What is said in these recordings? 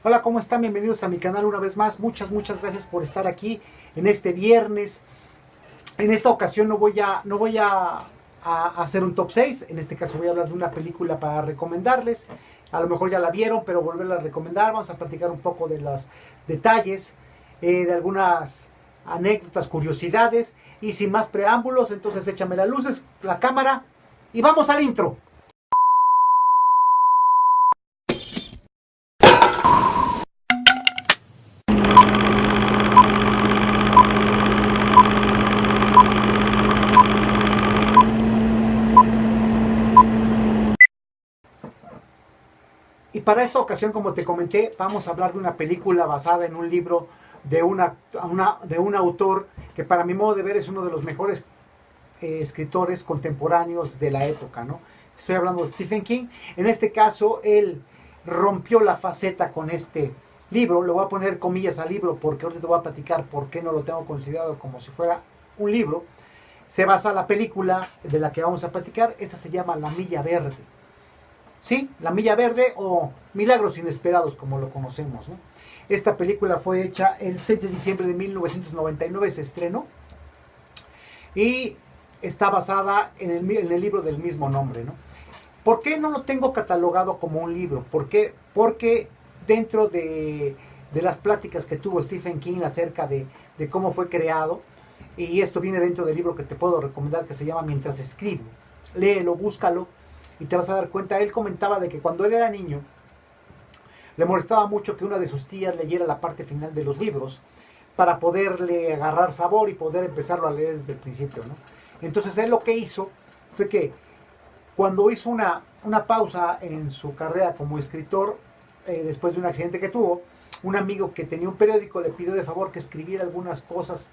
Hola, ¿cómo están? Bienvenidos a mi canal una vez más. Muchas gracias por estar aquí en este viernes. En esta ocasión no voy a hacer un top 6. En este caso voy a hablar de una película para recomendarles. A lo mejor ya la vieron, pero volverla a recomendar. Vamos a platicar un poco de los detalles, de algunas anécdotas, curiosidades. Y sin más preámbulos, entonces échame las luces, la cámara y vamos al intro. Y para esta ocasión, como te comenté, vamos a hablar de una película basada en un libro de un autor que para mi modo de ver es uno de los mejores escritores contemporáneos de la época, ¿no? Estoy hablando de Stephen King. En este caso, él rompió la faceta con este libro. Le voy a poner comillas al libro porque ahorita te voy a platicar por qué no lo tengo considerado como si fuera un libro. Se basa la película de la que vamos a platicar. Esta se llama La Milla Verde. Sí, La Milla Verde o Milagros Inesperados, como lo conocemos, ¿no? Esta película fue hecha el 6 de diciembre de 1999, se estrenó y está basada en el libro del mismo nombre, ¿no? ¿Por qué no lo tengo catalogado como un libro? ¿Por qué? Porque dentro de las pláticas que tuvo Stephen King acerca de cómo fue creado, y esto viene dentro del libro que te puedo recomendar que se llama Mientras escribo, léelo, búscalo, y te vas a dar cuenta. Él comentaba de que cuando él era niño le molestaba mucho que una de sus tías leyera la parte final de los libros para poderle agarrar sabor y poder empezarlo a leer desde el principio, ¿no? Entonces él lo que hizo fue que cuando hizo una pausa en su carrera como escritor, después de un accidente que tuvo, un amigo que tenía un periódico le pidió de favor que escribiera algunas cosas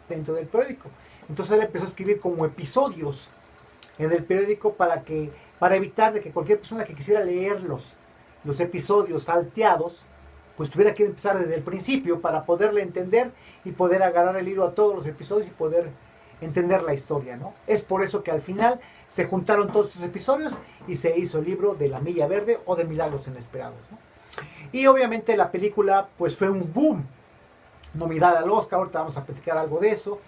dentro del periódico. Entonces él empezó a escribir como episodios en el periódico para evitar de que cualquier persona que quisiera leer los episodios salteados, pues tuviera que empezar desde el principio para poderle entender y poder agarrar el hilo a todos los episodios y poder entender la historia, ¿no? Es por eso que al final se juntaron todos esos episodios y se hizo el libro de La Milla Verde o de Milagros Inesperados, ¿no? Y obviamente la película pues fue un boom, nominada al Oscar. Ahorita vamos a platicar algo de eso,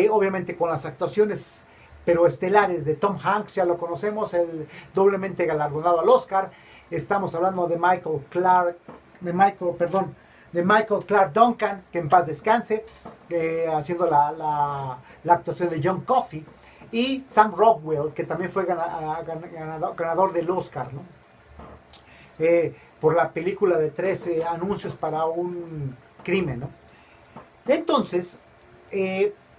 obviamente con las actuaciones pero estelares de Tom Hanks, ya lo conocemos, el doblemente galardonado al Oscar. Estamos hablando de Michael Clark Duncan, que en paz descanse, haciendo la actuación de John Coffey, y Sam Rockwell, que también fue ganador del Oscar, ¿no? Por la película de 13 anuncios para un crimen, ¿no? Entonces,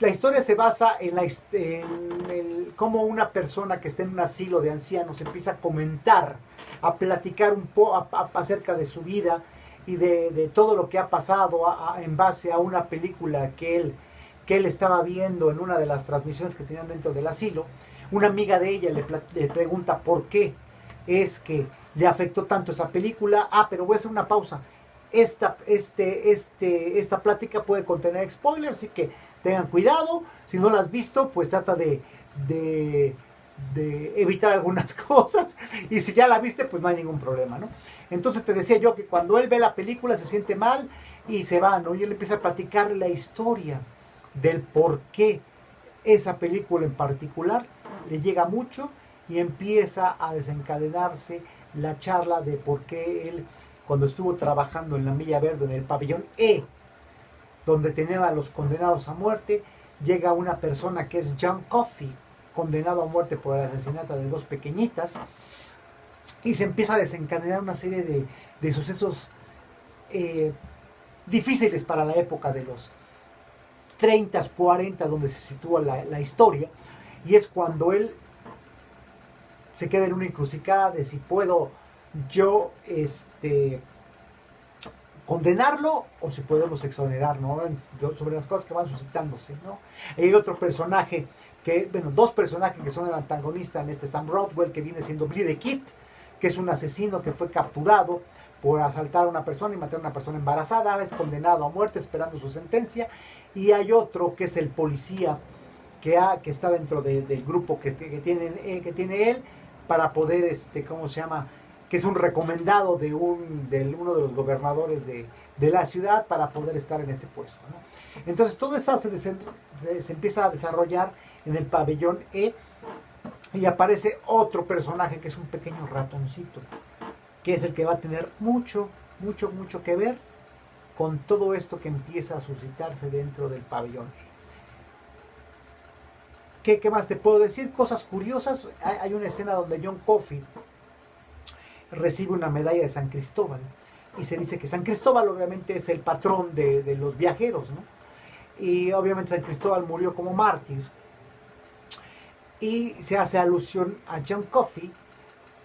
la historia se basa en cómo una persona que está en un asilo de ancianos empieza a comentar, a platicar un poco acerca de su vida y de todo lo que ha pasado en base a una película que él estaba viendo en una de las transmisiones que tenían dentro del asilo. Una amiga de ella le pregunta por qué es que le afectó tanto esa película. Pero voy a hacer una pausa. Esta plática puede contener spoilers, así que tengan cuidado. Si no la has visto, pues trata de evitar algunas cosas. Y si ya la viste, pues no hay ningún problema, ¿no? Entonces te decía yo que cuando él ve la película se siente mal y se va, ¿no? Y él empieza a platicar la historia del por qué esa película en particular le llega mucho y empieza a desencadenarse la charla de por qué él, cuando estuvo trabajando en La Milla Verde, en el pabellón E, donde tenían a los condenados a muerte, llega una persona que es John Coffey, condenado a muerte por el asesinato de dos pequeñitas, y se empieza a desencadenar una serie de sucesos difíciles para la época de los 30, 40, donde se sitúa la historia, y es cuando él se queda en una encrucijada de si puedo yo condenarlo o si podemos exonerar, ¿no? Sobre las cosas que van suscitándose, ¿no? Hay otro personaje dos personajes que son el antagonista en Sam Rockwell, que viene siendo Billy the Kid, que es un asesino que fue capturado por asaltar a una persona y matar a una persona embarazada, es condenado a muerte esperando su sentencia. Y hay otro que es el policía que está dentro del grupo que tiene él, para poder, que es un recomendado de uno de los gobernadores de la ciudad para poder estar en ese puesto, ¿no? Entonces todo eso se empieza a desarrollar en el pabellón E, y aparece otro personaje que es un pequeño ratoncito, que es el que va a tener mucho que ver con todo esto que empieza a suscitarse dentro del pabellón E. ¿Qué más te puedo decir? Cosas curiosas. Hay una escena donde John Coffey recibe una medalla de San Cristóbal, y se dice que San Cristóbal obviamente es el patrón de los viajeros, ¿no? Y obviamente San Cristóbal murió como mártir, y se hace alusión a John Coffey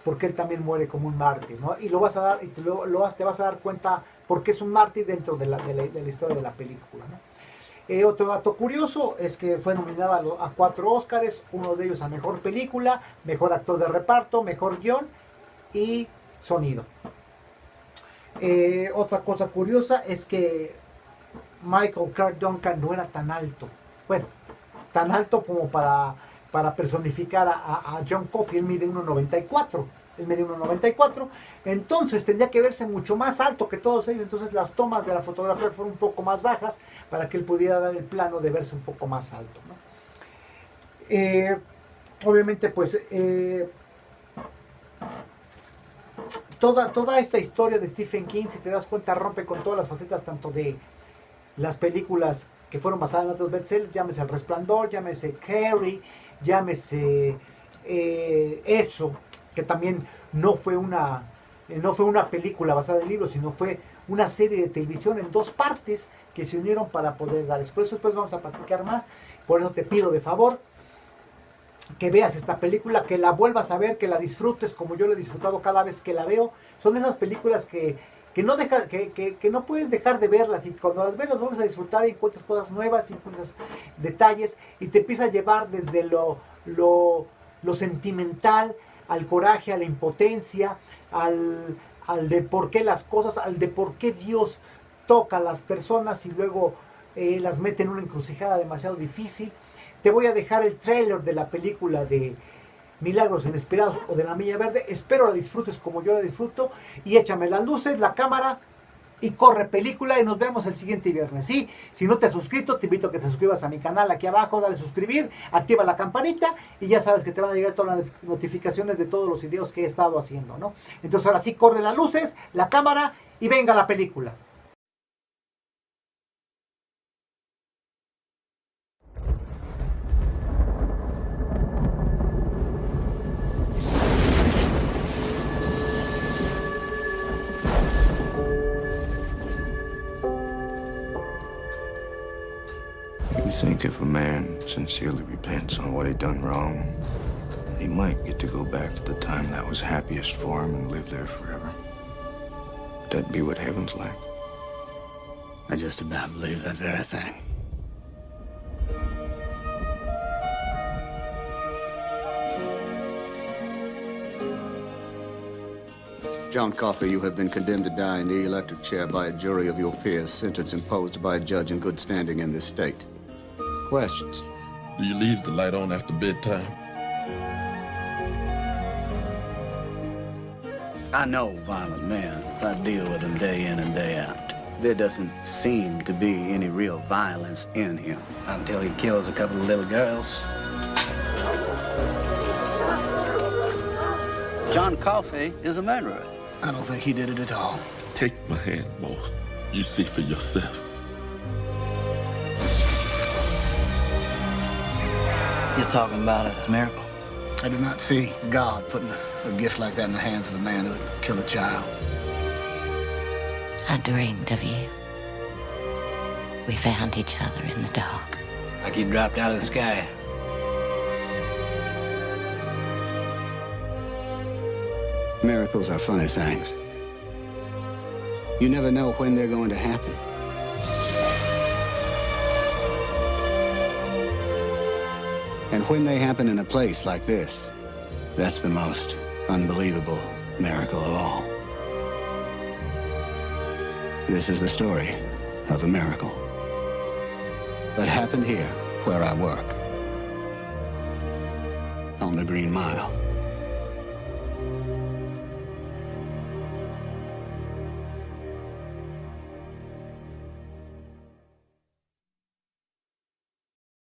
porque él también muere como un mártir, ¿no? Y lo vas a dar, y te vas a dar cuenta porque es un mártir dentro de la historia de la película, ¿no? Otro dato curioso es que fue nominada a 4 Óscares, uno de ellos a Mejor Película, Mejor Actor de Reparto, Mejor Guión y Sonido. Otra cosa curiosa es que Michael Clark Duncan no era tan alto. Bueno, tan alto como para personificar a John Coffey. Él mide 1,94. Entonces tendría que verse mucho más alto que todos ellos. Entonces las tomas de la fotografía fueron un poco más bajas para que él pudiera dar el plano de verse un poco más alto, ¿no? Obviamente pues toda esta historia de Stephen King, si te das cuenta, rompe con todas las facetas, tanto de las películas que fueron basadas en otros bestsellers, llámese El Resplandor, llámese Carrie, llámese Eso, que también no fue una película basada en libros, sino fue una serie de televisión en 2 partes que se unieron para poder dar eso. Por eso después vamos a platicar más. Por eso te pido de favor que veas esta película, que la vuelvas a ver, que la disfrutes como yo la he disfrutado cada vez que la veo. Son esas películas que no puedes dejar de verlas, y cuando las ves las vuelves a disfrutar y encuentras cosas nuevas, y encuentras detalles, y te empieza a llevar desde lo sentimental al coraje, a la impotencia, al de por qué las cosas, al de por qué Dios toca a las personas y luego las mete en una encrucijada demasiado difícil. Te voy a dejar el trailer de la película de Milagros Inesperados o de La Milla Verde. Espero la disfrutes como yo la disfruto, y échame las luces, la cámara y corre película, y nos vemos el siguiente viernes. Sí, si no te has suscrito, te invito a que te suscribas a mi canal aquí abajo, dale suscribir, activa la campanita y ya sabes que te van a llegar todas las notificaciones de todos los videos que he estado haciendo, ¿no? Entonces ahora sí, corre las luces, la cámara y venga la película. You think if a man sincerely repents on what he done wrong, that he might get to go back to the time that was happiest for him and live there forever? Would that be what heaven's like? I just about believe that very thing. John Coffey, you have been condemned to die in the electric chair by a jury of your peers, sentence imposed by a judge in good standing in this state. Questions? Do you leave the light on after bedtime? I know violent men. I deal with them day in and day out. There doesn't seem to be any real violence in him. Until he kills a couple of little girls. John Coffey is a murderer. I don't think he did it at all. Take my hand, boss. You see for yourself. You're talking about a miracle? I do not see God putting a gift like that in the hands of a man who would kill a child. I dreamed of you. We found each other in the dark. Like he dropped out of the sky. Miracles are funny things. You never know when they're going to happen. And when they happen in a place like this, that's the most unbelievable miracle of all. This is the story of a miracle that happened here where I work, on the Green Mile.